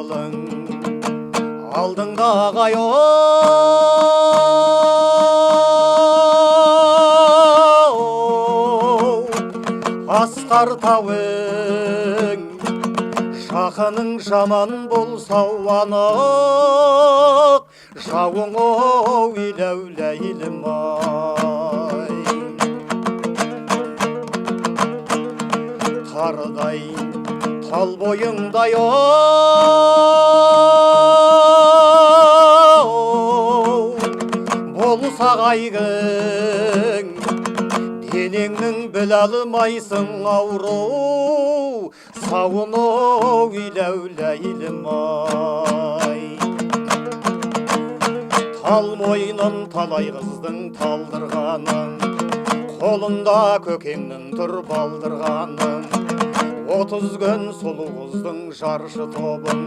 қылың алдыңда ағайын асқар тауың жақының жаман болса анық жауың иләуләйлім-ай тардай тал бойыңдай болса қайғың денеңнің біле алмайсың ауру сауын иләуләйлім-ай тал мойнын талай қыздың талдырғанын қолында көкеңнің тұр балдырғанын 30 күн сұлу қыздың жаршы тобын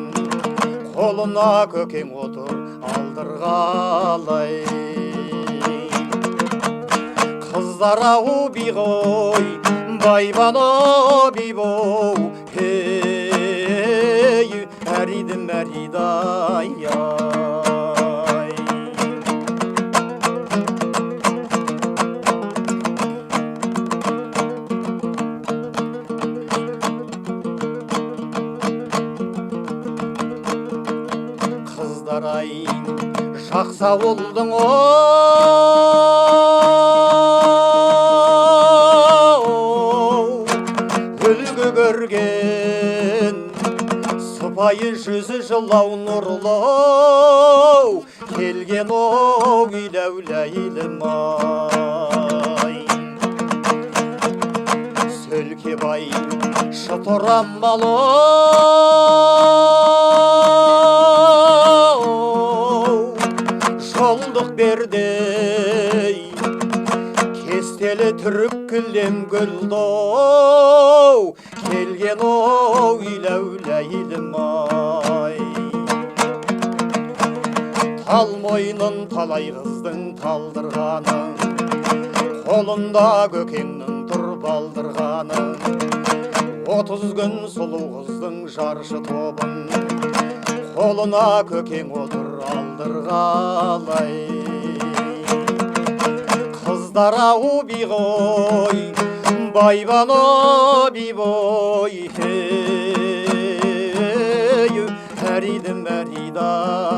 қолына көкең отыр алдырғалай қыздар ау биғой байбана бибоу ей әридім әридай қыздар-ай жақсы ауылдың үлгі көрген сыпайы жүзі жылау нұрлы келген иләуләйлім-ай сөлкебай шытырамалы жолдық бердей кестелі түрік күлден гүлдоу келген иләуләйлім-ай тал мойнын талай қыздың талдырғанын қолында көкеңнің тұр балдырғанын 30 күн сұлу қыздың жаршы тобын қолына көкең отыр алдырғалай қыздар ау биғой байбана бибой әридім әридай